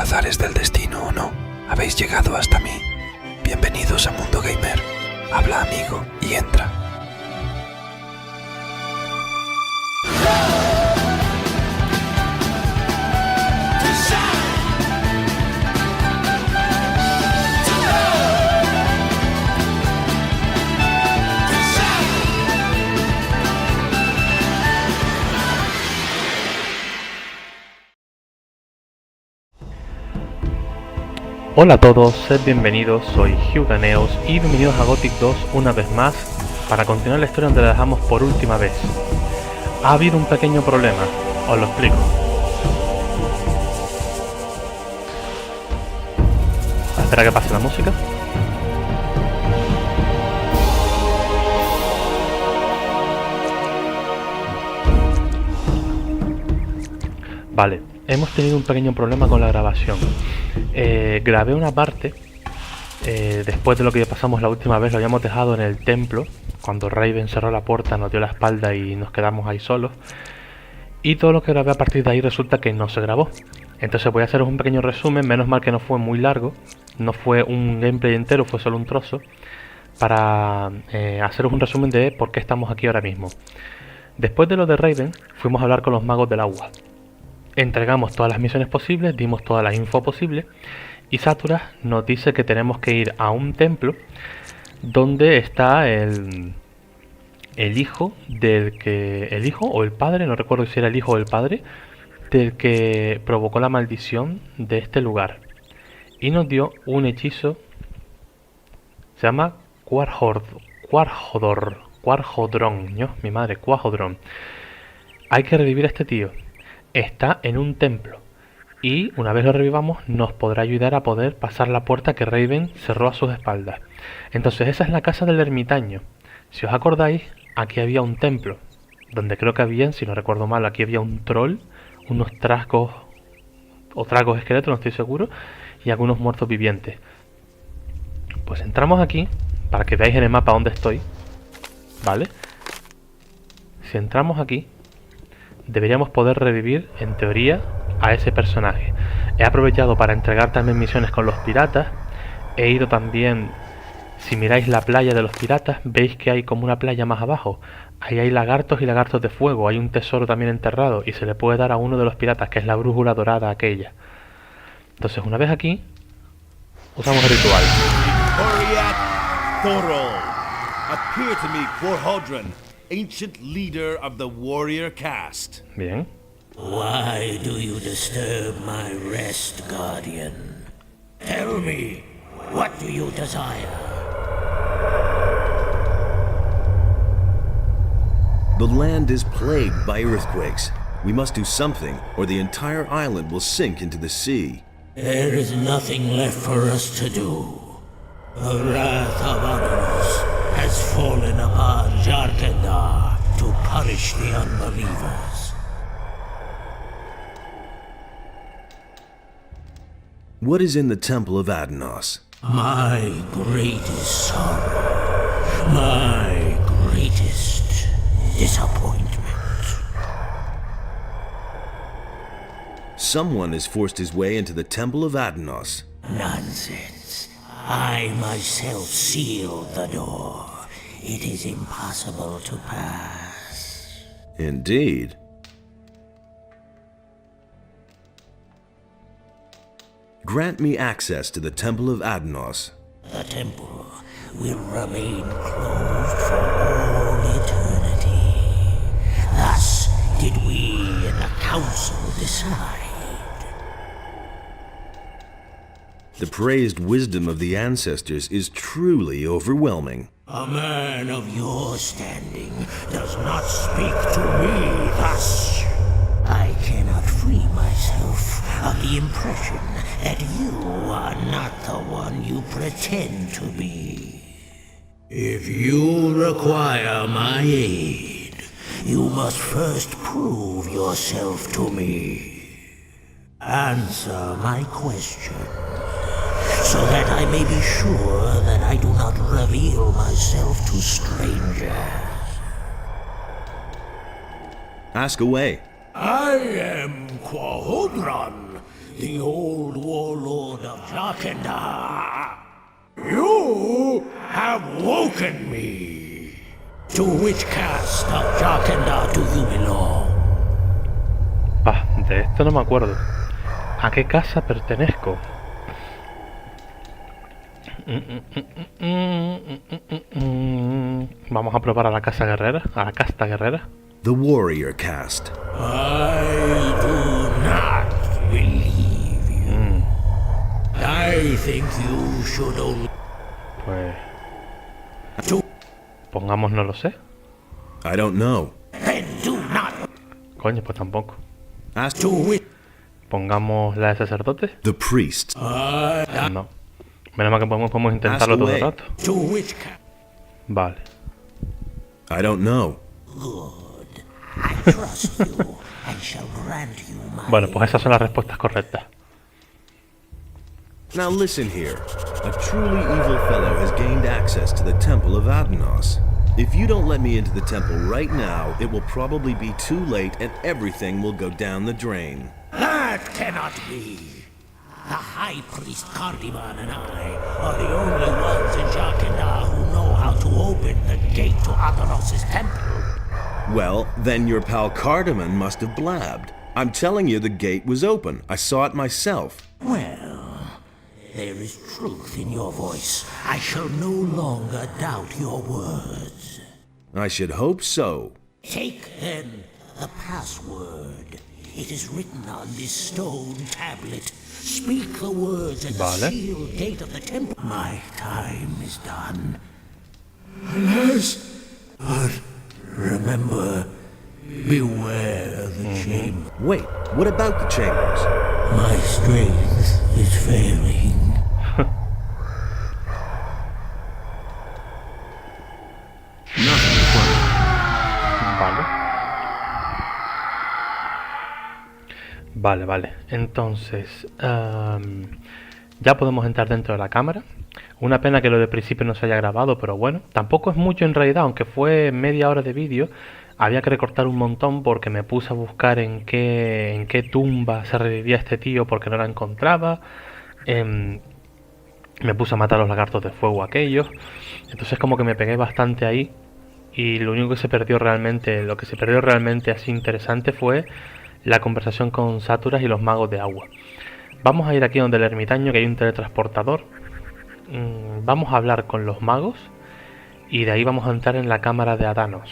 azares del destino o no, habéis llegado hasta mí. Bienvenidos a Mundo Gamer. Habla amigo y entra. Hola a todos, sed bienvenidos, soy ciudadanos y bienvenidos a Gothic 2 una vez más para continuar la historia donde la dejamos por última vez. Ha habido un pequeño problema, os lo explico. Espera que pase la música. Vale, hemos tenido un pequeño problema con la grabación. Grabé una parte, después de lo que ya pasamos la última vez, lo habíamos dejado en el templo, cuando Raven cerró la puerta, nos dio la espalda y nos quedamos ahí solos. Y todo lo que grabé a partir de ahí resulta que no se grabó. Entonces voy a haceros un pequeño resumen, menos mal que no fue muy largo, no fue un gameplay entero, fue solo un trozo, para haceros un resumen de por qué estamos aquí ahora mismo. Después de lo de Raven, fuimos a hablar con los magos del agua. Entregamos todas las misiones posibles, dimos toda la info posible y Satura nos dice que tenemos que ir a un templo donde está el hijo del que... el hijo o el padre, no recuerdo si era el hijo o el padre, del que provocó la maldición de este lugar. Y nos dio un hechizo, se llama Cuarjodrón, ¿no? Mi madre, Cuarjodrón. Hay que revivir a este tío. Está en un templo y una vez lo revivamos nos podrá ayudar a poder pasar la puerta que Raven cerró a sus espaldas. Entonces esa es la casa del ermitaño. Si os acordáis, aquí había un templo donde creo que había, si no recuerdo mal, aquí había un troll, unos trasgos o tragos esqueletos, no estoy seguro, y algunos muertos vivientes. Pues entramos aquí para que veáis en el mapa dónde estoy, ¿vale? Si entramos aquí deberíamos poder revivir, en teoría, a ese personaje. He aprovechado para entregar también misiones con los piratas. He ido también, si miráis la playa de los piratas, veis que hay como una playa más abajo. Ahí hay lagartos y lagartos de fuego. Hay un tesoro también enterrado y se le puede dar a uno de los piratas, que es la brújula dorada aquella. Entonces, una vez aquí, usamos el ritual. Ancient leader of the warrior caste. Bien. Why do you disturb my rest, Guardian? Tell me, what do you desire? The land is plagued by earthquakes. We must do something, or the entire island will sink into the sea. There is nothing left for us to do. The wrath of Adonis has fallen upon Jarkendar to punish the unbelievers. What is in the temple of Adonis? My greatest sorrow, my greatest disappointment. Someone has forced his way into the temple of Adonis. Nonsense. I myself sealed the door. It is impossible to pass. Indeed. Grant me access to the temple of Adonis. The temple will remain closed for all eternity. Thus did we in the council decide. The praised wisdom of the ancestors is truly overwhelming. A man of your standing does not speak to me thus. I cannot free myself of the impression that you are not the one you pretend to be. If you require my aid, you must first prove yourself to me. Answer my question, so that I may be sure that I do not reveal myself to strangers. Ask away. I am Quahodron, the old warlord of Jakendar. You have woken me. To which caste of Jakendar do you belong? De esto no me acuerdo. ¿A qué casa pertenezco? Vamos a probar a la casa guerrera, a la casta guerrera. The warrior caste. I do not believe you. I think you should only... Pues... Pongamos no lo sé. I don't know. Then do not... Coño, pues tampoco. Ask To which... Pongamos la de sacerdote. the priest. No. Menos mal que podemos intentarlo todo el rato. To which caste... Vale. I don't know. Good. I trust you. I shall grant you my... Bueno, pues esas son las respuestas correctas. Now listen here. A truly evil fellow has gained access to the temple of Adnos. If you don't let me into the temple right now, it will probably be too late and everything will go down the drain. That cannot be. The High Priest Cardiman and I are the only ones in Jakendar who know how to open the gate to Adnos' temple. Well, then your pal Cardaman must have blabbed. I'm telling you the gate was open. I saw it myself. Well, there is truth in your voice. I shall no longer doubt your words. I should hope so. Take, then, the password. It is written on this stone tablet. Speak the words and the Vale. sealed gate of the temple. My time is done. Yes, but remember, beware the chamber. Wait, what about the chambers? My strength is failing. Vale. Entonces, ya podemos entrar dentro de la cámara. Una pena que lo de principio no se haya grabado, pero bueno, tampoco es mucho en realidad, aunque fue media hora de vídeo. Había que recortar un montón porque me puse a buscar en qué tumba se revivía este tío porque no la encontraba. Me puse a matar a los lagartos de fuego aquellos. Entonces como que me pegué bastante ahí. Y lo único que se perdió realmente, lo que se perdió realmente así interesante fue la conversación con Sáturas y los magos de agua. Vamos a ir aquí donde el ermitaño, que hay un teletransportador. Vamos a hablar con los magos y de ahí vamos a entrar en la cámara de Adanos.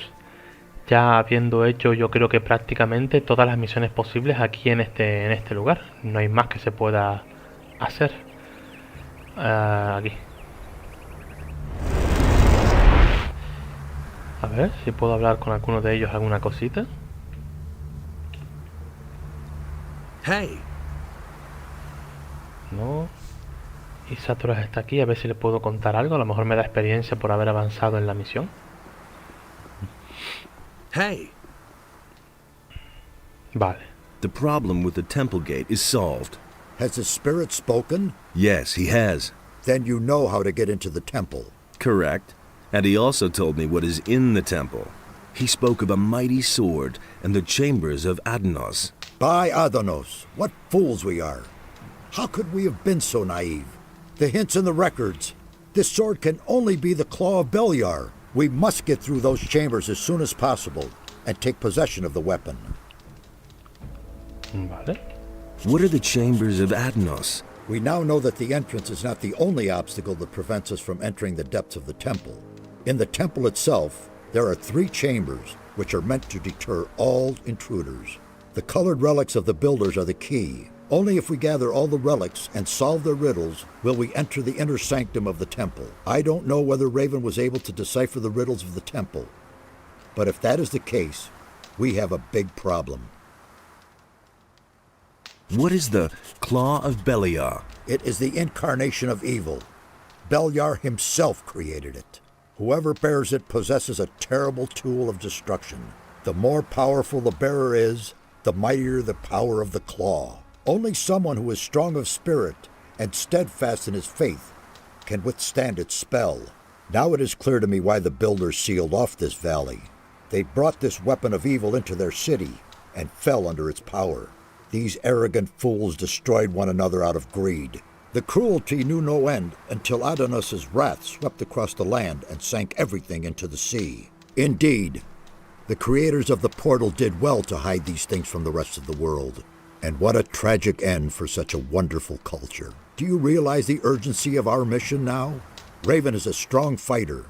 Ya habiendo hecho yo creo que prácticamente todas las misiones posibles aquí en este lugar. No hay más que se pueda hacer. Aquí. A ver si puedo hablar con alguno de ellos alguna cosita. Hey, No. Y Sáturas está aquí, a ver si le puedo contar algo. A lo mejor me da experiencia por haber avanzado en la misión. hey. Vale. The problem with the temple gate is solved. Has the spirit spoken? Yes, he has. Then you know how to get into the temple. Correct. And he also told me what is in the temple. He spoke of a mighty sword and the chambers of Adnos. By Adanos, what fools we are. How could we have been so naive? The hints in the records. This sword can only be the claw of Beliar. We must get through those chambers as soon as possible and take possession of the weapon. Vale. What are the chambers of Adnos? We now know that the entrance is not the only obstacle that prevents us from entering the depths of the temple. In the temple itself, there are 3 chambers which are meant to deter all intruders. The colored relics of the builders are the key. Only if we gather all the relics and solve their riddles will we enter the inner sanctum of the temple. I don't know whether Raven was able to decipher the riddles of the temple, but if that is the case, we have a big problem. What is the Claw of Beliar? It is the incarnation of evil. Beliar himself created it. Whoever bears it possesses a terrible tool of destruction. The more powerful the bearer is, the mightier the power of the claw. Only someone who is strong of spirit and steadfast in his faith can withstand its spell. Now it is clear to me why the builders sealed off this valley. They brought this weapon of evil into their city and fell under its power. These arrogant fools destroyed one another out of greed. The cruelty knew no end until Adonis's wrath swept across the land and sank everything into the sea. Indeed, the creators of the portal did well to hide these things from the rest of the world. And what a tragic end for such a wonderful culture. Do you realize the urgency of our mission now? Raven is a strong fighter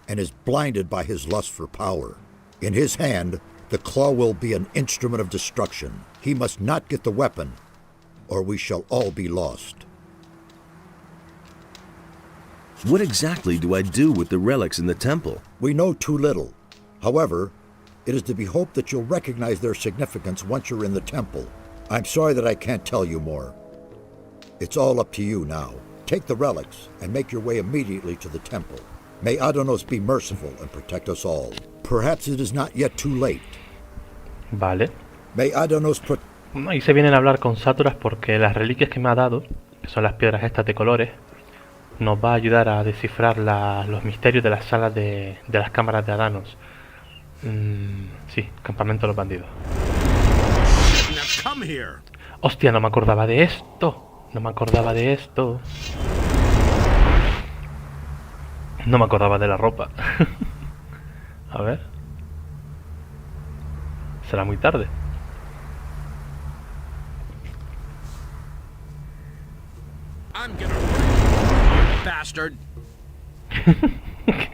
and is blinded by his lust for power. In his hand, the claw will be an instrument of destruction. He must not get the weapon, or we shall all be lost. What exactly do I do with the relics in the temple? We know too little. However, it is to be hoped that you'll recognize their significance once you're in the temple. I'm sorry that I can't tell you more. It's all up to you now. Take the relics and make your way immediately to the temple. May Adonos be merciful and protect us all. Perhaps it is not yet too late. Vale. May Adonos Ahí se vienen a hablar con Saturas porque las reliquias que me ha dado, que son las piedras estas de colores, nos va a ayudar a descifrar los misterios de las salas de las cámaras de Adanos. Sí, campamento de los bandidos. Hostia, no me acordaba de esto. No me acordaba de esto. No me acordaba de la ropa. A ver. Será muy tarde. Bastard.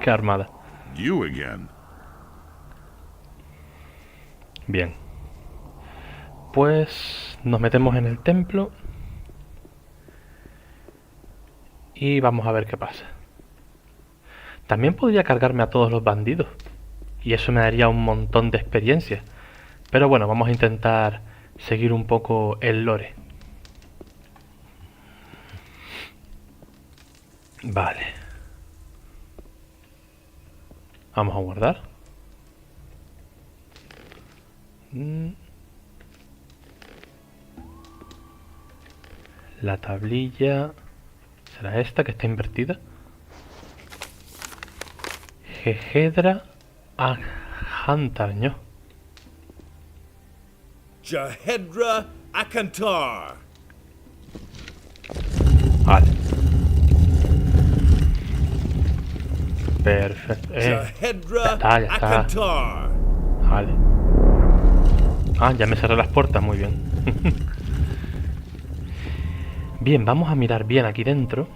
Qué armada. You again. Bien. Pues nos metemos en el templo y vamos a ver qué pasa. También podría cargarme a todos los bandidos y eso me daría un montón de experiencia. Pero bueno, vamos a intentar seguir un poco el lore. Vale. Vamos a guardar. La tablilla... ¿Será esta que está invertida? Jehedra a Hunter, ¿no? Jahedra Akantar. Vale. Perfecto. Jahedra ya está. Akantar. Vale. Ah, ya me cerré las puertas, muy bien. Bien, vamos a mirar bien aquí dentro,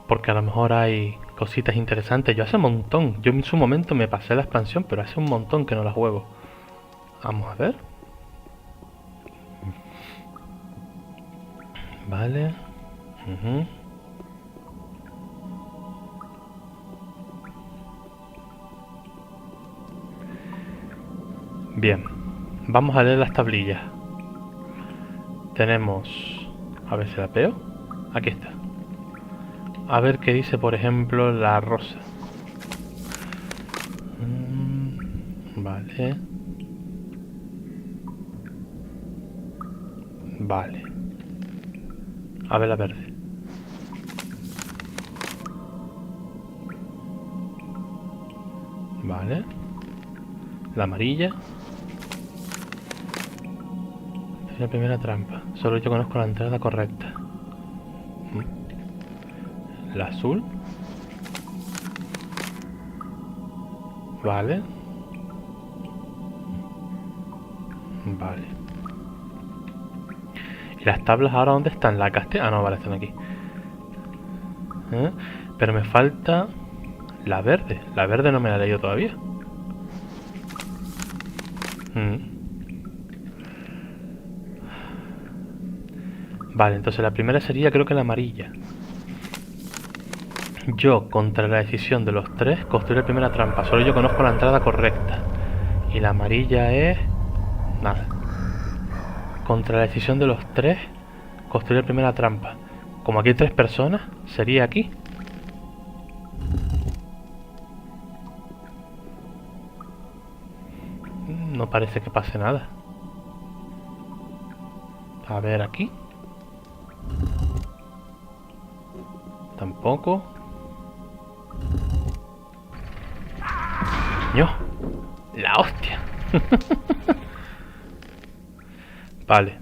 porque a lo mejor hay cositas interesantes. Yo hace un montón, yo en su momento me pasé la expansión, pero hace un montón que no la juego. Vamos a ver. Vale. Bien, vamos a leer las tablillas. Tenemos... A ver si la veo. Aquí está. A ver qué dice, por ejemplo, la rosa. Vale. Vale. A ver la verde. Vale. La amarilla. Esta es la primera trampa. Solo yo conozco la entrada correcta. La azul. Vale. Vale. ¿Y las tablas ahora dónde están? ¿La casté? Ah, no, vale, están aquí. Pero me falta la verde. La verde no me la he leído todavía. Vale, entonces la primera sería, creo que la amarilla. Yo, contra la decisión de los tres, construir la primera trampa. Solo yo conozco la entrada correcta. Y la amarilla es... nada. Contra la decisión de los tres, construir la primera trampa. Como aquí hay 3 personas, sería aquí. No parece que pase nada. A ver aquí. Tampoco. ¡No! ¡La hostia! Vale.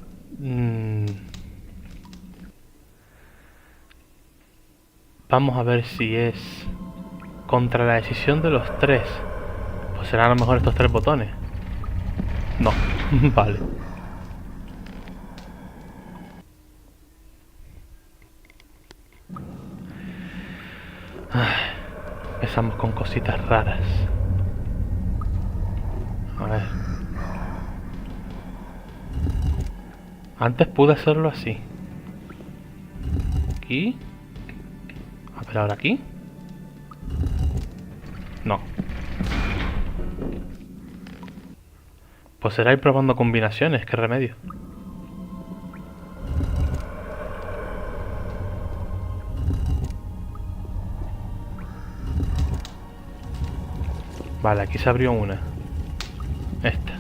Vamos a ver si es contra la decisión de los tres. Pues serán a lo mejor estos tres botones. No, vale. Empezamos con cositas raras. A ver. Antes pude hacerlo así. Aquí. A ver, ahora aquí. No. Pues será ir probando combinaciones, qué remedio. Vale, aquí se abrió una. Esta.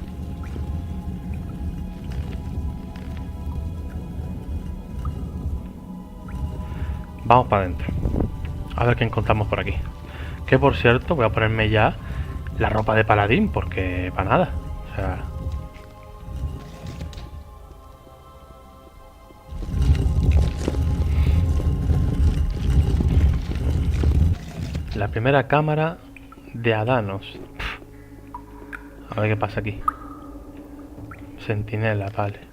Vamos para adentro. A ver qué encontramos por aquí. Que por cierto, voy a ponerme ya la ropa de paladín, porque para nada. O sea... La primera cámara de ciudadanos. A ver qué pasa aquí. Centinela, vale.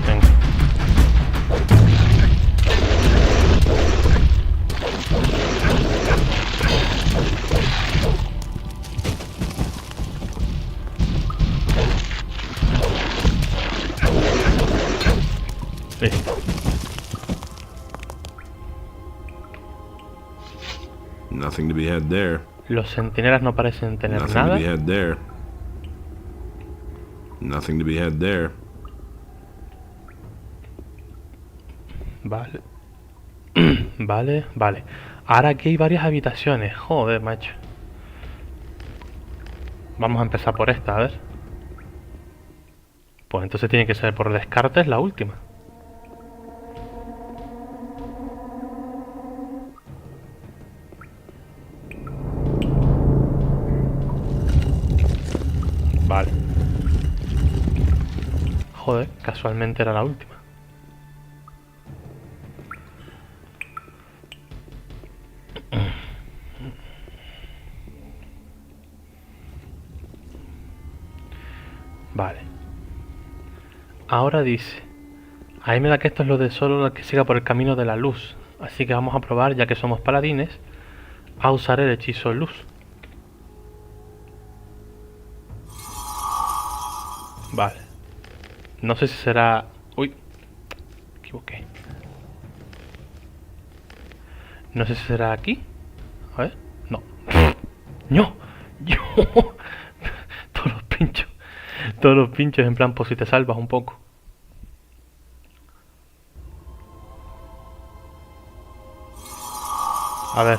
Venga. Listo. Nothing to be had there. Los centinelas no parecen tener Nothing to nada. be had there. Nothing to be had there. Vale. Vale. Ahora aquí hay varias habitaciones. Joder, macho. Vamos a empezar por esta, a ver. Pues entonces tiene que ser por descarte, es la última. Vale. Joder, casualmente era la última. Vale. Ahora dice... Ahí me da que esto es lo de solo el que siga por el camino de la luz. Así que vamos a probar, ya que somos paladines, a usar el hechizo luz. Vale. No sé si será... Uy. Me equivoqué. No sé si será aquí. A ver. No. ¡No! ¡Yo! Todos los pinchos. Todos los pinchos en plan, pues si te salvas un poco. A ver.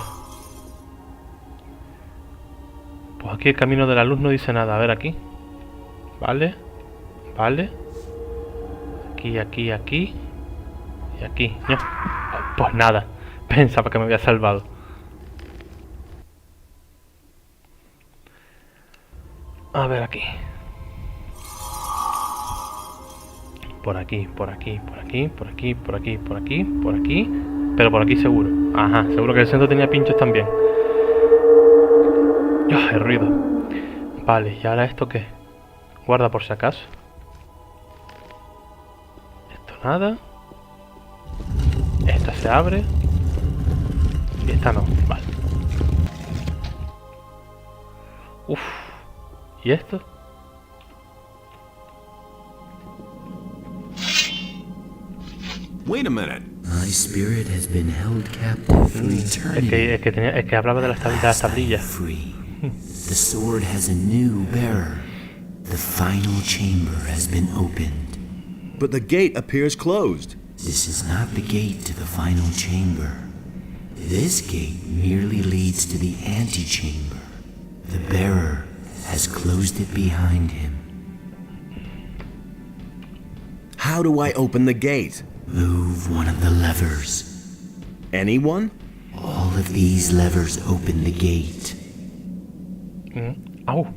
Pues aquí el camino de la luz no dice nada. A ver aquí. Vale. Vale. Aquí. Y aquí. No. Pues nada. Pensaba que me había salvado. A ver aquí. Por aquí. Pero por aquí seguro. Ajá, seguro que el centro tenía pinchos también. El ruido. Vale, ¿y ahora esto qué? Guarda por si acaso. Esto nada. Esta se abre. Y esta no, vale. Uff. ¿Y esto? Wait a minute. My spirit has been held captive for eternity. Es que hablaba de las tablillas. Free. The sword has a new bearer. The final chamber has been opened. But the gate appears closed. This is not the gate to the final chamber. This gate merely leads to the antechamber. The bearer has closed it behind him. How do I open the gate? Move one of the levers. Anyone? All of these levers open the gate. Au.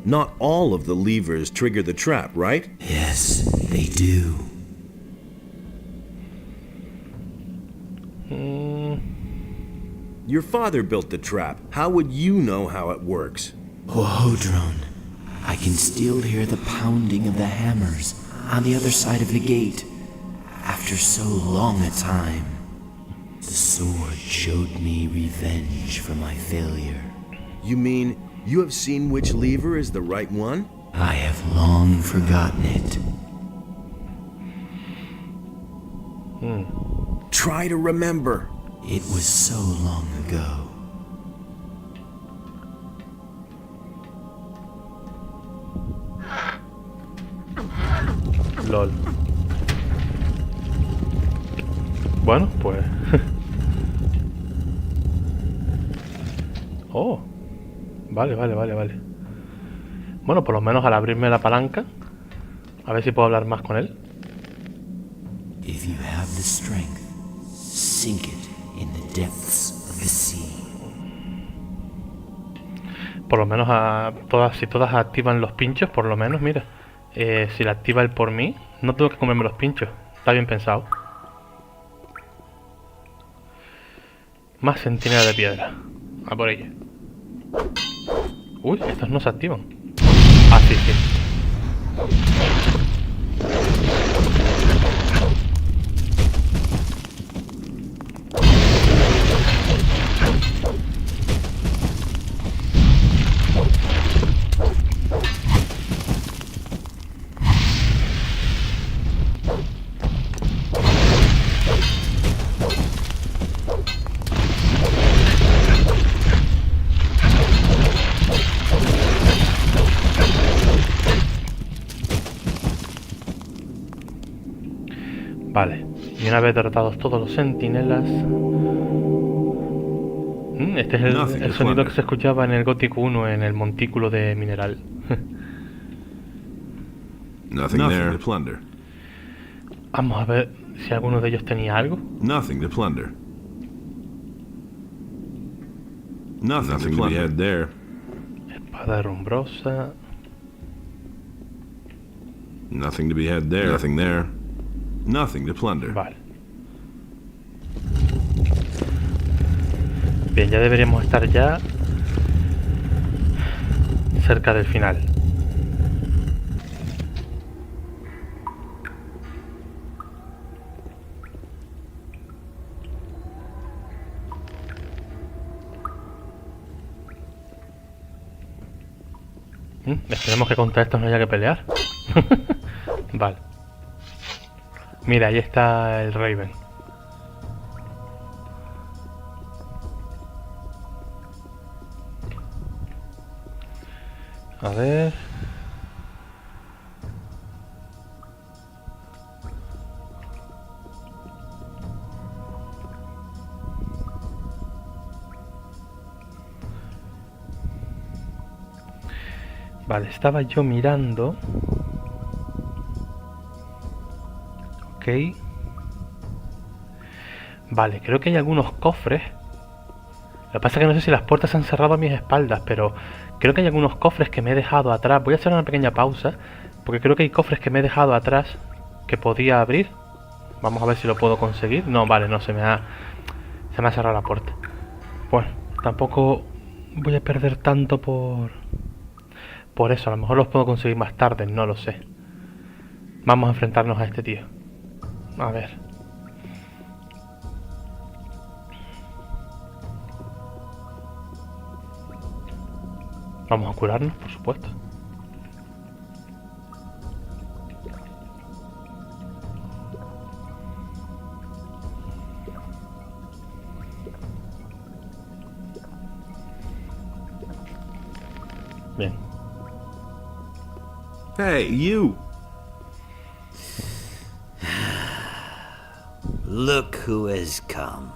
Not all of the levers trigger the trap, right? Yes, they do. Your father built the trap. How would you know how it works? Hodron, I can still hear the pounding of the hammers on the other side of the gate. After so long a time, the sword showed me revenge for my failure. You mean you have seen which lever is the right one? I have long forgotten it. Try to remember. It was so long ago. LOL. Bueno, pues... Oh. Vale. Bueno, por lo menos al abrirme la palanca, a ver si puedo hablar más con él. If you have the strength, sink it in the depths of the sea. Por lo menos si todas activan los pinchos, por lo menos, mira. Si la activa él por mí, no tengo que comerme los pinchos. Está bien pensado. Más centinela de piedra. A por ella. Uy, estos no se activan. Ah, sí. Vale, y una vez derrotados todos los centinelas... Este es el sonido que se escuchaba en el Gothic 1 en el montículo de mineral. Nothing there to plunder. Vamos a ver si alguno de ellos tenía algo. Nothing to plunder. Nothing to be had there. Espada herrumbrosa. Nothing to be had there. Nothing there. Nothing to plunder. Vale. Bien, ya deberíamos estar ya cerca del final. Esperemos que contra estos no haya que pelear. Vale. Mira, ahí está el Raven. A ver. Vale, estaba yo mirando. Ok. Vale, creo que hay algunos cofres. Lo que pasa es que no sé si las puertas se han cerrado a mis espaldas, pero creo que hay algunos cofres que me he dejado atrás. Voy a hacer una pequeña pausa, porque creo que hay cofres que me he dejado atrás que podía abrir. Vamos a ver si lo puedo conseguir. No, vale, no, se me ha cerrado la puerta. Bueno, tampoco voy a perder tanto por eso. A lo mejor los puedo conseguir más tarde, no lo sé. Vamos a enfrentarnos a este tío. A ver. Vamos a curarnos, por supuesto. Bien. Hey, you! Look who has come.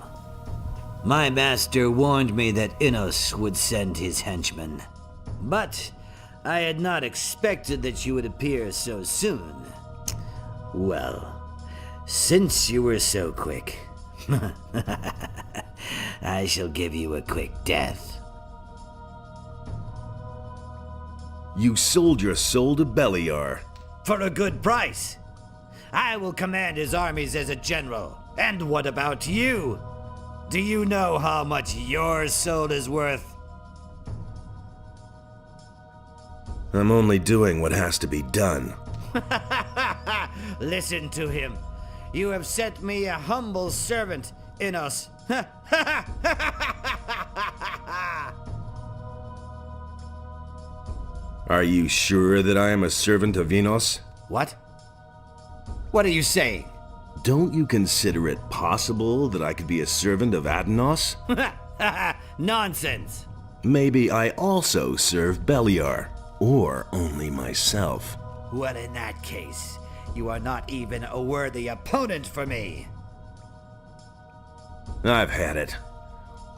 My master warned me that Innos would send his henchmen. But I had not expected that you would appear so soon. Well, since you were so quick, I shall give you a quick death. You sold your soul to Beliar. For a good price. I will command his armies as a general. And what about you? Do you know how much your soul is worth? I'm only doing what has to be done. Listen to him. You have sent me a humble servant, Innos. Are you sure that I am a servant of Innos? What? What are you saying? Don't you consider it possible that I could be a servant of Adnos? Nonsense. Maybe I also serve Beliar, or only myself. Well, in that case, you are not even a worthy opponent for me. I've had it.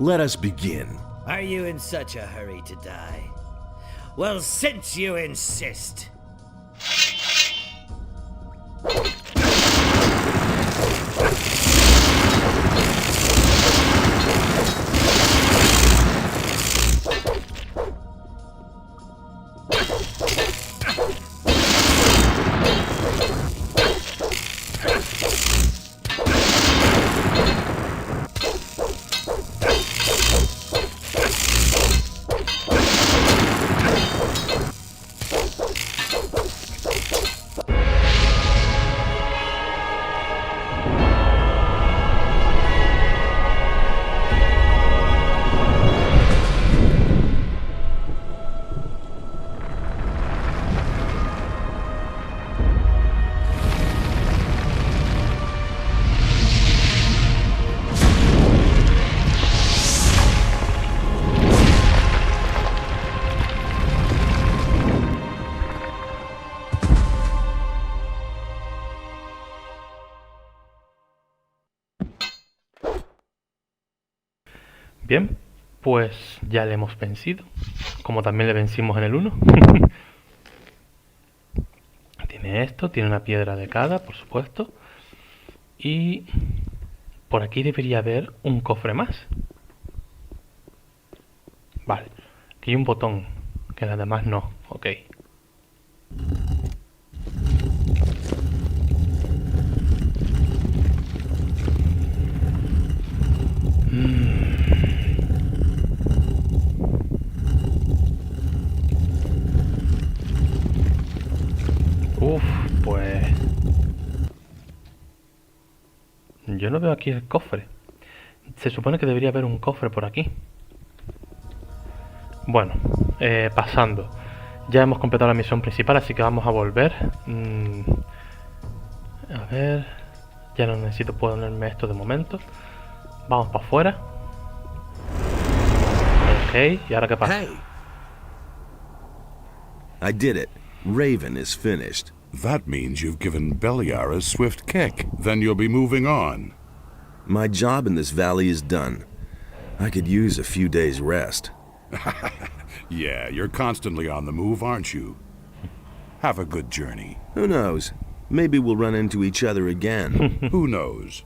Let us begin. Are you in such a hurry to die? Well, since you insist. Bien, pues ya le hemos vencido, como también le vencimos en el 1. Tiene esto, tiene una piedra de cada, por supuesto. Y por aquí debería haber un cofre más. Vale, aquí hay un botón, que las demás no, ok. Uf, pues... yo no veo aquí el cofre. Se supone que debería haber un cofre por aquí. Bueno, pasando. Ya hemos completado la misión principal, así que vamos a volver. A ver... ya no necesito ponerme esto de momento. Vamos para afuera. Ok, ¿y ahora qué pasa? Hey! I did it. Raven is finished. That means you've given Beliar a swift kick. Then you'll be moving on. My job in this valley is done. I could use a few days' rest. Yeah, you're constantly on the move, aren't you? Have a good journey. Who knows? Maybe we'll run into each other again. Who knows?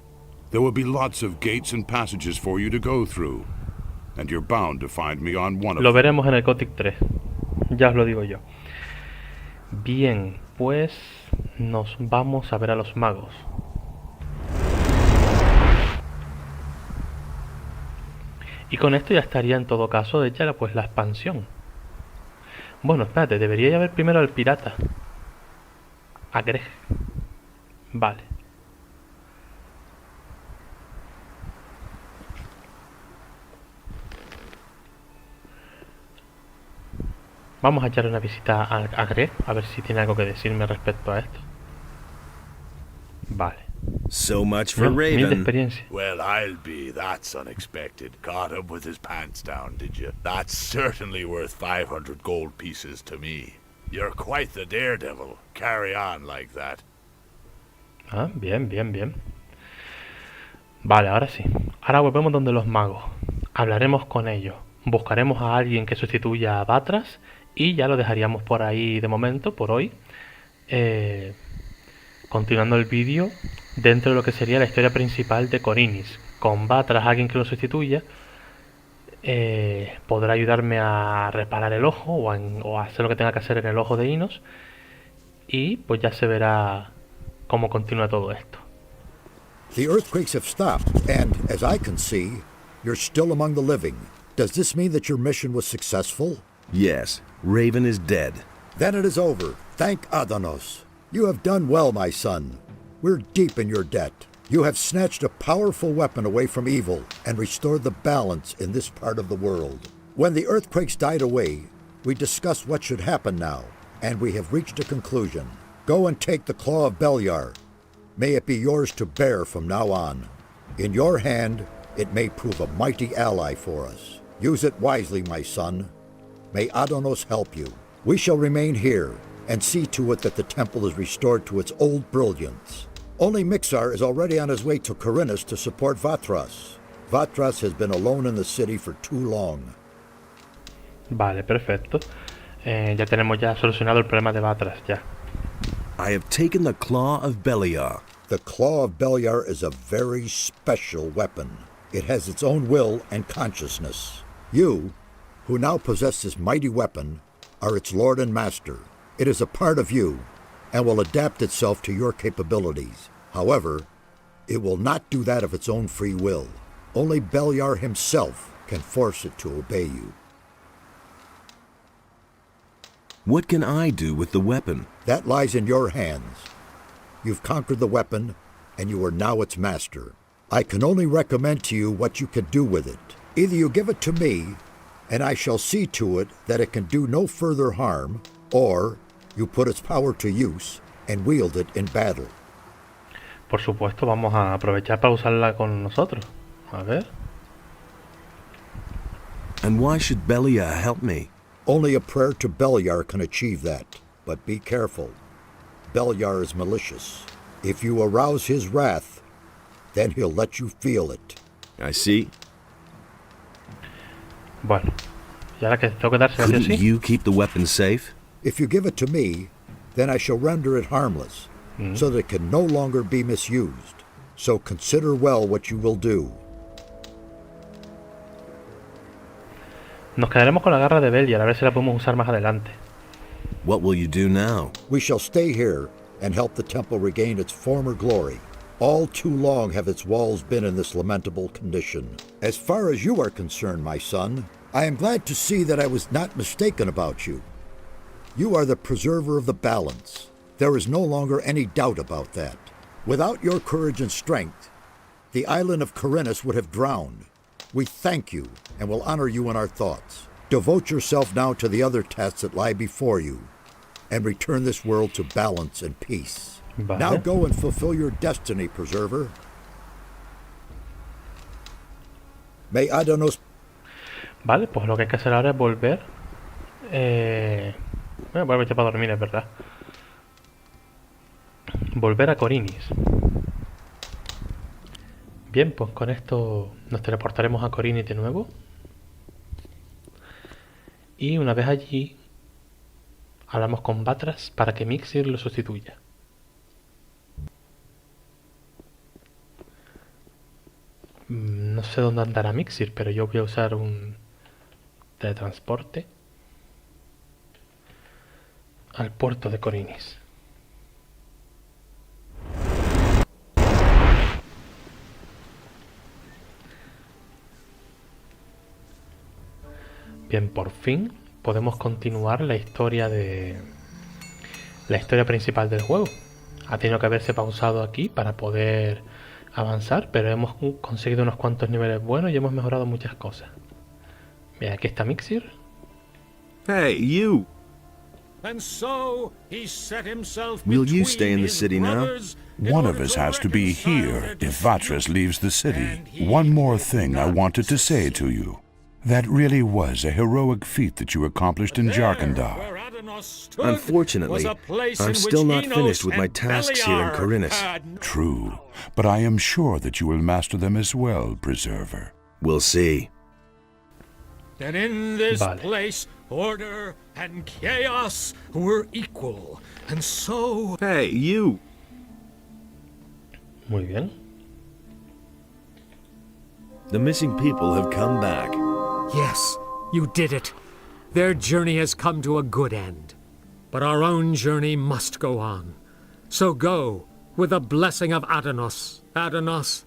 There will be lots of gates and passages for you to go through. And you're bound to find me on one of Lo them. veremos en el Gothic 3. Ya os lo digo yo. Bien, pues nos vamos a ver a los magos. Y con esto ya estaría en todo caso hecha pues la expansión. Bueno, espérate, debería haber primero al pirata. Acceder. Vale. Vamos a echarle una visita a Acceder, a ver si tiene algo que decirme respecto a esto. Vale. So much for 1000 de Raven. experiencia. Well, I'll be. That's unexpected. Caught him with his pants down, did you? That's certainly worth 500 gold pieces to me. You're quite the daredevil. Carry on like that. Ah, bien, bien, bien. Vale, ahora sí. Ahora volvemos donde los magos. Hablaremos con ellos. Buscaremos a alguien que sustituya a Batras Y ya lo dejaríamos por ahí de momento, por hoy. Continuando el vídeo dentro de lo que sería la historia principal de Khorinis. Con Vatras, alguien que lo sustituya, podrá ayudarme a reparar el ojo o a hacer lo que tenga que hacer en el ojo de Inos. Y pues ya se verá cómo continúa todo esto. The earthquakes have stopped, and as I can see, you're still among the living. Does this mean that your mission was successful? Yes, Raven is dead. Then it is over. Thank Adanos. You have done well, my son. We're deep in your debt. You have snatched a powerful weapon away from evil and restored the balance in this part of the world. When the earthquakes died away, we discussed what should happen now, and we have reached a conclusion. Go and take the Claw of Beliar. May it be yours to bear from now on. In your hand, it may prove a mighty ally for us. Use it wisely, my son. May Adanos help you. We shall remain here and see to it that the temple is restored to its old brilliance. Only Mixar is already on his way to Khorinis to support Vatras. Vatras has been alone in the city for too long. Vale, perfecto. Ya tenemos ya solucionado el problema de Vatras, ya. I have taken the Claw of Beliar. The Claw of Beliar is a very special weapon. It has its own will and consciousness. You, who now possess this mighty weapon, are its lord and master. It is a part of you, and will adapt itself to your capabilities. However, it will not do that of its own free will. Only Beliar himself can force it to obey you. What can I do with the weapon? That lies in your hands. You've conquered the weapon, and you are now its master. I can only recommend to you what you can do with it. Either you give it to me, and I shall see to it that it can do no further harm, or you put its power to use and wield it in battle. Por supuesto, vamos a aprovechar para usarla con nosotros. A ver. And why should Beliar help me? Only a prayer to Beliar can achieve that. But be careful. Beliar is malicious. If you arouse his wrath, then he'll let you feel it. I see. Bueno, y ahora que tengo que darse así. Couldn't you keep the weapon safe? If you give it to me, then I shall render it harmless, so that it can no longer be misused. So consider well what you will do. Nos quedaremos con la garra de Beliar, a ver si la podemos usar más adelante. What will you do now? We shall stay here and help the temple regain its former glory. All too long have its walls been in this lamentable condition. As far as you are concerned, my son, I am glad to see that I was not mistaken about you. You are the preserver of the balance. There is no longer any doubt about that. Without your courage and strength, the island of Khorinis would have drowned. We thank you and will honor you in our thoughts. Devote yourself now to the other tasks that lie before you, and return this world to balance and peace. Vale. Now go and fulfill your destiny, Preserver. May Adanos... Vale, pues lo que hay que hacer ahora es volver. Voy a meter para dormir, es verdad. Volver a Khorinis. Bien, pues con esto nos teleportaremos a Khorinis de nuevo. Y una vez allí, hablamos con Vatras para que Mixir lo sustituya. No sé dónde andará Mixir, pero yo voy a usar un teletransporte al puerto de Khorinis. Bien, por fin podemos continuar la historia principal del juego. Ha tenido que haberse pausado aquí para poder avanzar, pero hemos conseguido unos cuantos niveles buenos y hemos mejorado muchas cosas. Bien, aquí está Mixir. Hey, you! And so he set himself Will you stay in the city now? One of us has to be here if Vatras leaves the city. One more thing I wanted to say to you. That really was a heroic feat that you accomplished in Jarkandar. Unfortunately, I'm still not finished with my tasks here in Khorinis. True, but I am sure that you will master them as well, Preserver. We'll see. And in this Vale. place, order and chaos were equal. And so... Hey, you! Muy bien. The missing people have come back. Yes, you did it. Their journey has come to a good end. But our own journey must go on. So go, with the blessing of Adanos. Adanos,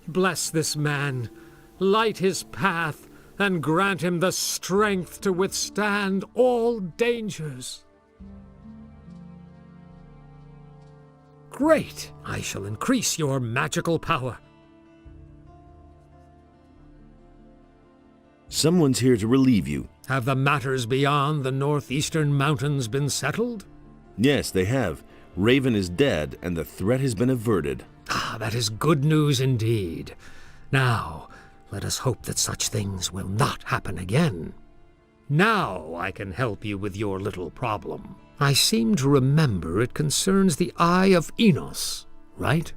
bless this man, light his path, and grant him the strength to withstand all dangers. Great! I shall increase your magical power. Someone's here to relieve you. Have the matters beyond the northeastern mountains been settled? Yes, they have. Raven is dead, and the threat has been averted. Ah, that is good news indeed. Now, let us hope that such things will not happen again. Now I can help you with your little problem. I seem to remember it concerns the Eye of Enos, right?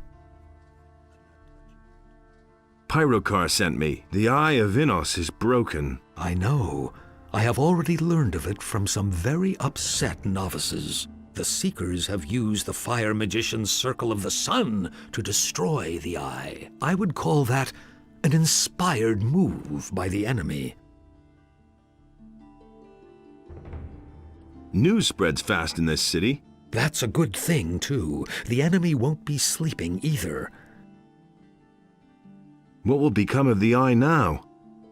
Pyrokar sent me. The Eye of Enos is broken. I know. I have already learned of it from some very upset novices. The Seekers have used the Fire Magician's Circle of the Sun to destroy the Eye. I would call that an inspired move by the enemy. News spreads fast in this city. That's a good thing, too. The enemy won't be sleeping either. What will become of the Eye now?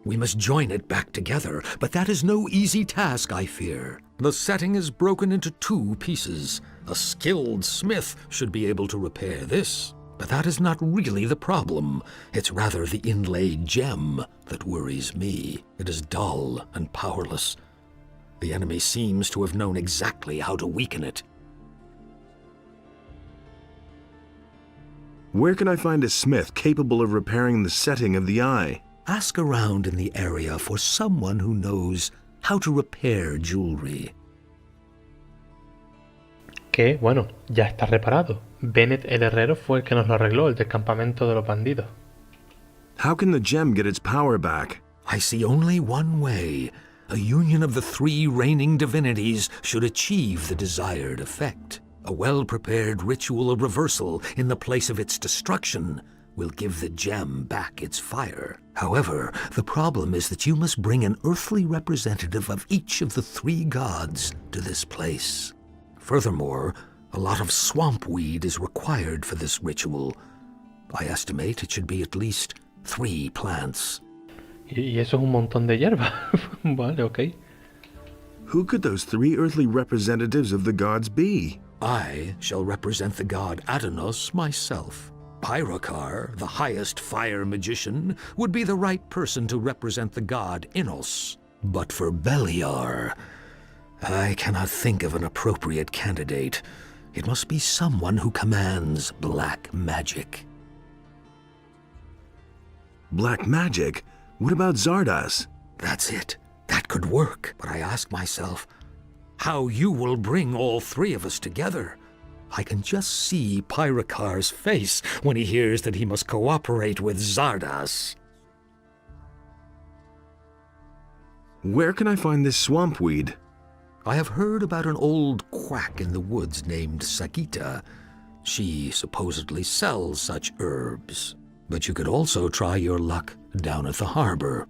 We must join it back together, but that is no easy task, I fear. The setting is broken into 2 pieces. A skilled smith should be able to repair this. But that is not really the problem. It's rather the inlaid gem that worries me. It is dull and powerless. The enemy seems to have known exactly how to weaken it. Where can I find a smith capable of repairing the setting of the Eye? Ask around in the area for someone who knows how to repair jewelry. Que, bueno, ya está reparado. Bennett el herrero fue el que nos lo arregló, el del campamento de los bandidos. How can the gem get its power back? I see only one way. A union of the 3 reigning divinities should achieve the desired effect. A well-prepared ritual of reversal in the place of its destruction will give the gem back its fire. However, the problem is that you must bring an earthly representative of each of the 3 gods to this place. Furthermore, a lot of swamp weed is required for this ritual. I estimate it should be at least 3 plants. Y eso es un montón de hierba. Vale, ok. Who could those 3 earthly representatives of the gods be? I shall represent the god Adanos myself. Pyrokar, the highest fire magician, would be the right person to represent the god Enos. But for Beliar, I cannot think of an appropriate candidate. It must be someone who commands black magic. Black magic? What about Zardas? That's it. That could work. But I ask myself, how you will bring all 3 of us together? I can just see Pyrokar's face when he hears that he must cooperate with Zardas. Where can I find this swamp weed? I have heard about an old quack in the woods named Sagita. She supposedly sells such herbs. But you could also try your luck down at the harbor.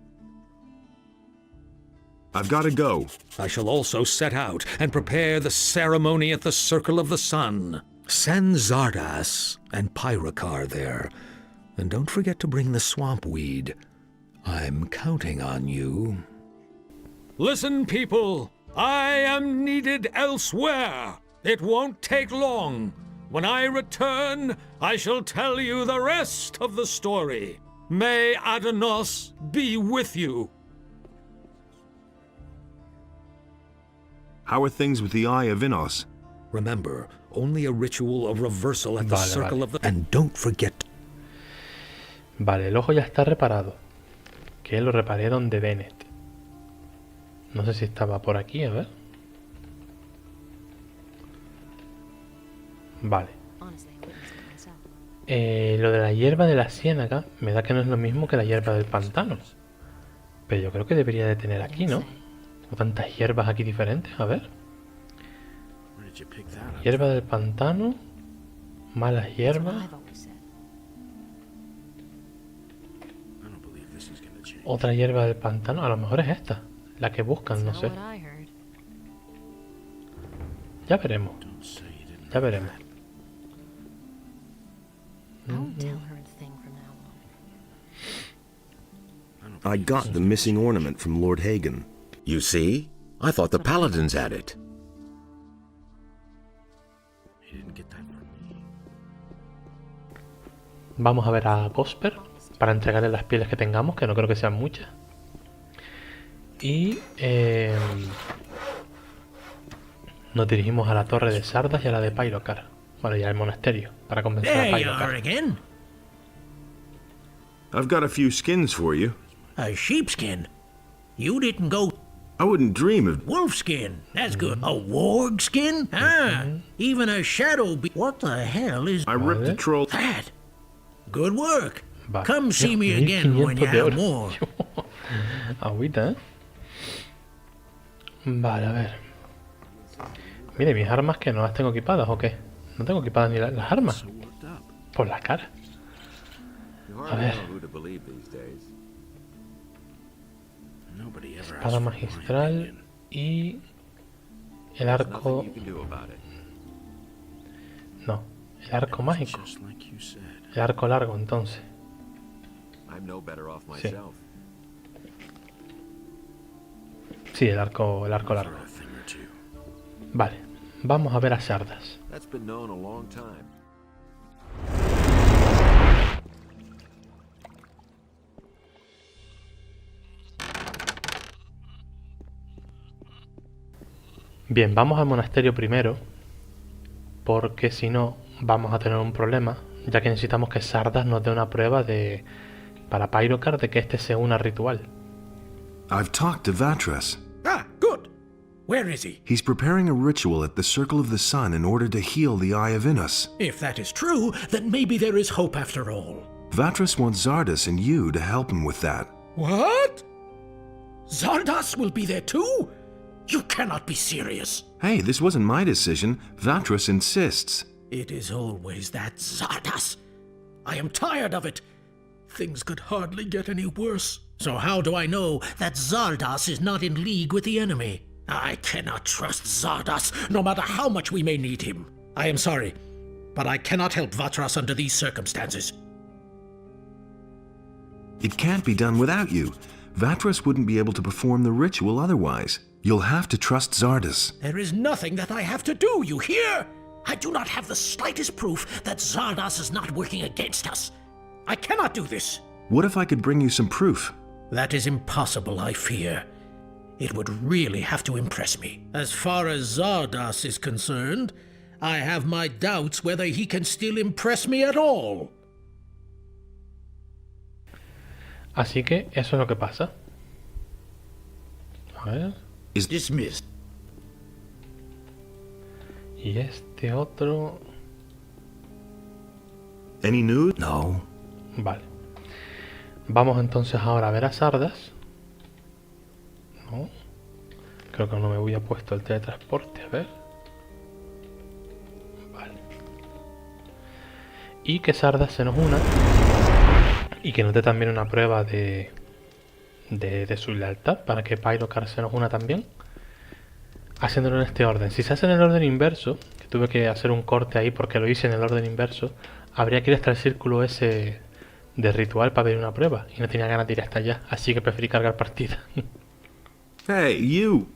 I've got to go. I shall also set out and prepare the ceremony at the Circle of the Sun. Send Zardas and Pyrokar there. And don't forget to bring the swamp weed. I'm counting on you. Listen, people! I am needed elsewhere. It won't take long. When I return, I shall tell you the rest of the story. May Adanos be with you. How are things with the Eye of Enos? Remember, only a ritual of reversal at the Vale, Circle vale. of the... And don't forget... Vale, el ojo ya está reparado. Que lo reparé donde Bennett. No sé si estaba por aquí, a ver. Vale. Lo de la hierba de la ciénaga me da que no es lo mismo que la hierba del pantano. Pero yo creo que debería de tener aquí, ¿no? Tengo tantas hierbas aquí diferentes. A ver. Hierba del pantano. Malas hierbas. Otra hierba del pantano. A lo mejor es esta. La que buscan, no sé. Ya veremos. Ya veremos. I got the missing ornament from Lord Hagen. You see? I thought the paladins had it. Vamos a ver a Gosper para entregarle las pieles que tengamos, que no creo que sean muchas. Y nos dirigimos a la torre de Sardas y a la de Pyrocar. Bueno, y al monasterio, para convencer a Pyrocar. I've got a few skins for you. A sheepskin? You didn't go... I wouldn't dream of... Wolfskin? That's good. A warg skin? Even a shadow be... What the hell is... I ripped the troll... that? Good work. Vale. Come see me again when you have more. Agüita, ¿eh? Vale, a ver. Mire, mis armas que no las tengo equipadas, ¿o qué? No tengo equipadas ni las armas. Por la cara. A ver. Espada magistral y el arco... No, el arco mágico. El arco largo, entonces. Sí. Sí, el arco largo. Vale, vamos a ver a Sardas. Bien, vamos al monasterio primero, porque si no vamos a tener un problema, ya que necesitamos que Sardas nos dé una prueba para Pyrocar de que este se una al ritual. I've talked to Vatras. Ah, good. Where is he? He's preparing a ritual at the Circle of the Sun in order to heal the Eye of Inus. If that is true, then maybe there is hope after all. Vatras wants Zardas and you to help him with that. What? Zardas will be there too? You cannot be serious. Hey, this wasn't my decision. Vatras insists. It is always that Zardas. I am tired of it. Things could hardly get any worse. So how do I know that Zardas is not in league with the enemy? I cannot trust Zardas, no matter how much we may need him. I am sorry, but I cannot help Vatras under these circumstances. It can't be done without you. Vatras wouldn't be able to perform the ritual otherwise. You'll have to trust Zardas. There is nothing that I have to do, you hear? I do not have the slightest proof that Zardas is not working against us. I cannot do this. What if I could bring you some proof? That is impossible, I fear. It would really have to impress me. As far as Zardas is concerned, I have my doubts whether he can still impress me at all. Así que eso es lo que pasa. A ver. Is dismissed. Y este otro... Any news? No. Vale. Vamos entonces ahora a ver a Sardas. No. Creo que no me había puesto el teletransporte. A ver. Vale. Y que Sardas se nos una. Y que nos dé también una prueba de su lealtad. Para que Pyrocar se nos una también. Haciéndolo en este orden. Si se hace en el orden inverso, que tuve que hacer un corte ahí porque lo hice en el orden inverso, habría que ir hasta el círculo ese de ritual para ver una prueba. Y no tenía ganas de ir hasta allá. Así que preferí cargar partida. Hey, you!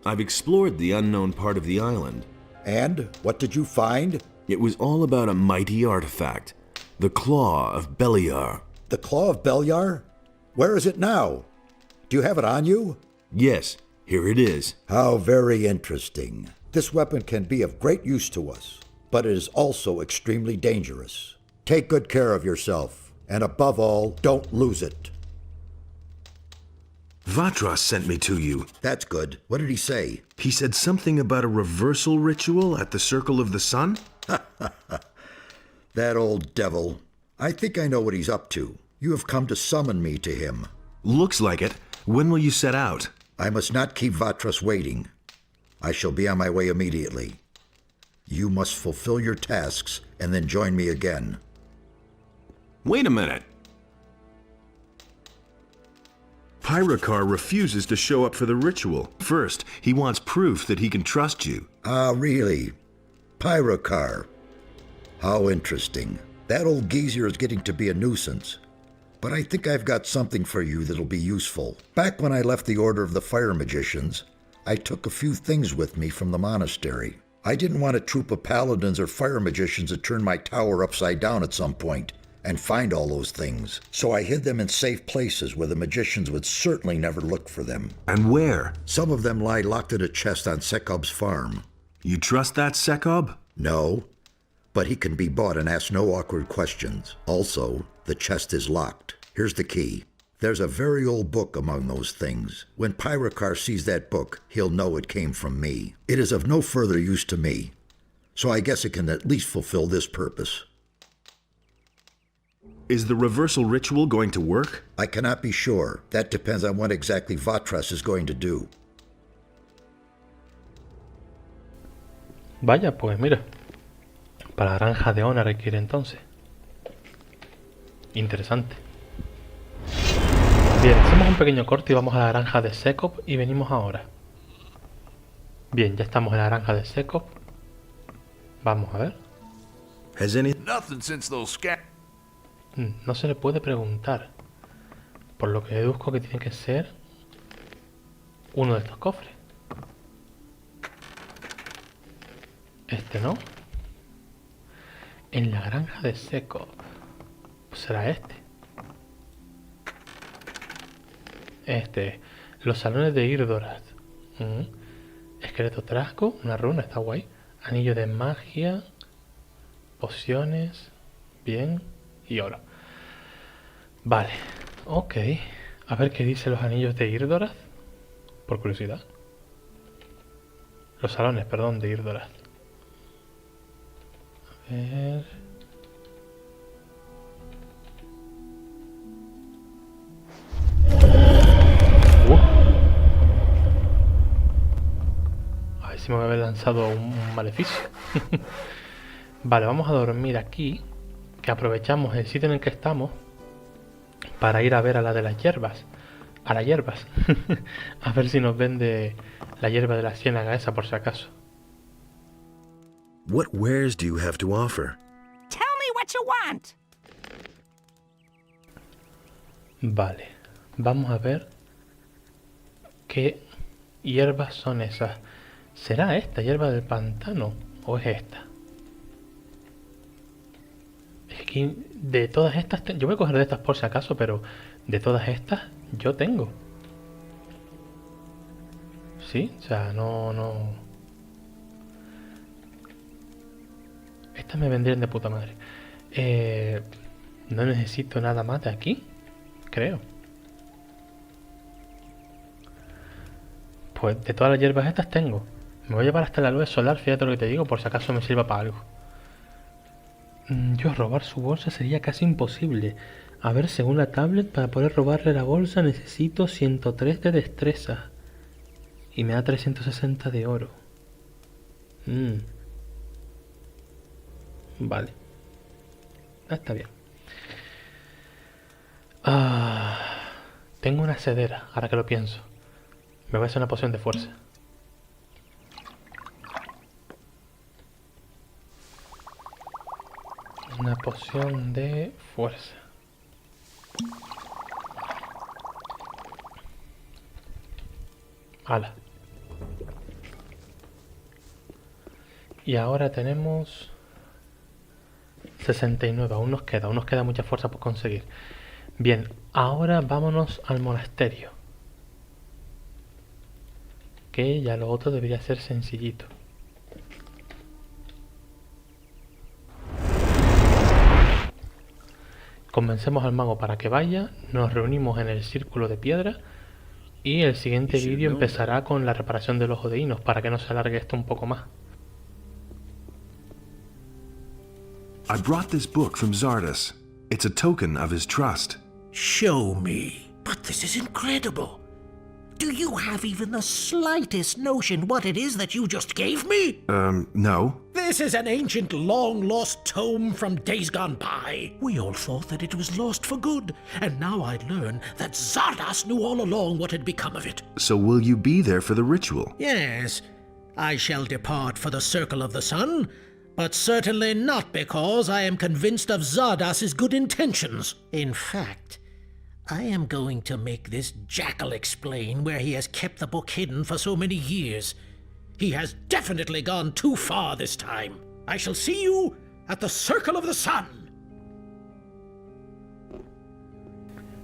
I've explored the unknown part of the island. And what did you find? It was all about a mighty artifact. The Claw of Beliar. The Claw of Beliar? Where is it now? Do you have it on you? Yes, here it is. How very interesting. This weapon can be of great use to us, but it is also extremely dangerous. Take good care of yourself, and above all, don't lose it. Vatras sent me to you. That's good. What did he say? He said something about a reversal ritual at the Circle of the Sun? That old devil. I think I know what he's up to. You have come to summon me to him. Looks like it. When will you set out? I must not keep Vatras waiting. I shall be on my way immediately. You must fulfill your tasks and then join me again. Wait a minute. Pyrakar refuses to show up for the ritual. First, he wants proof that he can trust you. Ah, really? Pyrakar. How interesting. That old geezer is getting to be a nuisance. But I think I've got something for you that'll be useful. Back when I left the Order of the Fire Magicians, I took a few things with me from the monastery. I didn't want a troop of paladins or fire magicians to turn my tower upside down at some point and find all those things. So I hid them in safe places where the magicians would certainly never look for them. And where? Some of them lie locked in a chest on Sekob's farm. You trust that Sekob? No, but he can be bought and ask no awkward questions. Also, the chest is locked. Here's the key. There's a very old book among those things. When Pyrakar sees that book, he'll know it came from me. It is of no further use to me, so I guess it can at least fulfill this purpose. Is the reversal ritual going to work? I cannot be sure. That depends on what exactly Vatras is going to do. Vaya, pues mira. Para la granja de Ona requiere entonces. Interesante. Bien, hacemos un pequeño corte y vamos a la granja de Sekob y venimos ahora. Bien, ya estamos en la granja de Sekob. Vamos a ver. Nothing since those No se le puede preguntar. Por lo que deduzco que tiene que ser uno de estos cofres. Este no. En la granja de Sekob. Pues será este. Los salones de Irdorath. Esqueleto trasco, una runa, está guay. Anillo de magia. Pociones. Bien. Y oro. Vale. Ok. A ver qué dice los anillos de Irdorath. Por curiosidad. Los salones, perdón, de Irdorath. A ver... A ver si me voy a haber lanzado un maleficio. Vale, vamos a dormir aquí. Que aprovechamos el sitio en el que estamos para ir a ver a la de las hierbas. A las hierbas. A ver si nos vende la hierba de la ciénaga esa por si acaso. What wares do you have to offer? Tell me what you want. Vale. Vamos a ver qué hierbas son esas. ¿Será esta hierba del pantano o es esta? Es que de todas estas... Yo voy a coger de estas por si acaso, pero de todas estas yo tengo. Sí, o sea, no... Estas me vendrían de puta madre. No necesito nada más de aquí, creo. Pues de todas las hierbas estas tengo. Me voy a llevar hasta la luz solar, fíjate lo que te digo, por si acaso me sirva para algo. Yo robar su bolsa sería casi imposible. A ver, según la tablet, para poder robarle la bolsa necesito 103 de destreza. Y me da 360 de oro. Vale. Está bien. Tengo una accedera, ahora que lo pienso. Me voy a hacer una poción de fuerza. Una poción de fuerza. Hala. Y ahora tenemos 69. Aún nos queda mucha fuerza por conseguir. Bien, ahora vámonos al monasterio. Que ya lo otro debería ser sencillito. Convencemos al mago para que vaya, nos reunimos en el círculo de piedra y el siguiente vídeo empezará con la reparación del ojo de Inos para que no se alargue esto un poco más. I brought this book from Zardas. It's a token of his trust. Show me. But this is incredible. Do you have even the slightest notion what it is that you just gave me? No. This is an ancient, long-lost tome from days gone by. We all thought that it was lost for good, and now I learn that Zardas knew all along what had become of it. So will you be there for the ritual? Yes, I shall depart for the Circle of the Sun, but certainly not because I am convinced of Zardas's good intentions. In fact, I am going to make this jackal explain where he has kept the book hidden for so many years. He has definitely gone too far this time. I shall see you at the Circle of the Sun.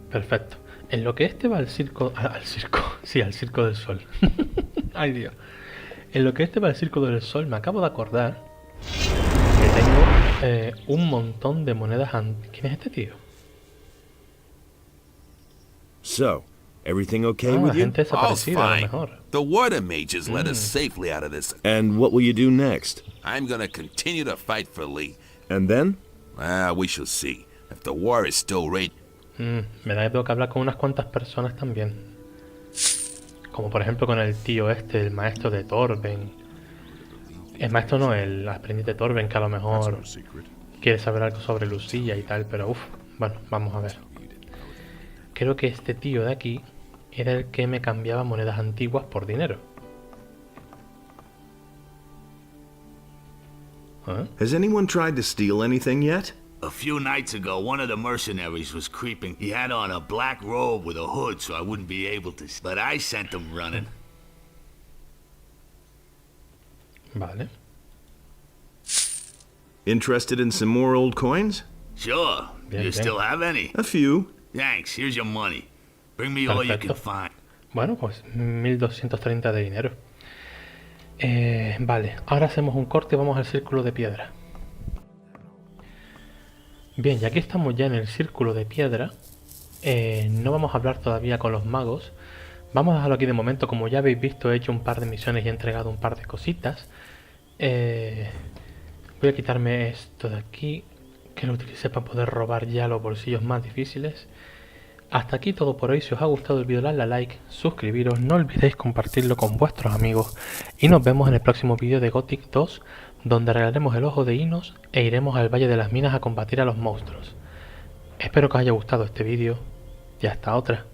Perfecto. En lo que este va al circo... Al circo. Sí, al Circo del Sol. Ay, Dios. En lo que este va al Circo del Sol, me acabo de acordar que tengo un montón de monedas... ¿Quién es este tío? So, everything okay La with you? gente desaparecida, a lo mejor. The water mages led us safely out of this. And what will you do next? I'm gonna continue to fight for Lee. And then? We shall see. If the war is still raging. Me da que tengo que hablar con unas cuantas personas también. Como por ejemplo con el tío este, el maestro de Torben. El maestro no, el aprendiz de Torben, que a lo mejor quiere saber algo sobre Lucilla y tal, pero bueno, vamos a ver. Creo que este tío de aquí era el que me cambiaba monedas antiguas por dinero. ¿Eh? Has anyone tried to steal anything yet? A few nights ago, one of the mercenaries was creeping. He had on a black robe with a hood, so I wouldn't be able to. But I sent him running. Vale. Interested in some more old coins? Sure. Bien, You bien. still have any? A few. Thanks. Here's your money. Bring me all you can find. Bueno, pues 1230 de dinero. Vale, ahora hacemos un corte y vamos al círculo de piedra. Bien, ya que estamos ya en el círculo de piedra, no vamos a hablar todavía con los magos. Vamos a dejarlo aquí de momento. Como ya habéis visto, he hecho un par de misiones y he entregado un par de cositas. Voy a quitarme esto de aquí, que lo utilicé para poder robar ya los bolsillos más difíciles. Hasta aquí todo por hoy. Si os ha gustado el vídeo, dadle a like, suscribiros, no olvidéis compartirlo con vuestros amigos y nos vemos en el próximo vídeo de Gothic 2, donde arreglaremos el ojo de Inos e iremos al Valle de las Minas a combatir a los monstruos. Espero que os haya gustado este vídeo y hasta otra.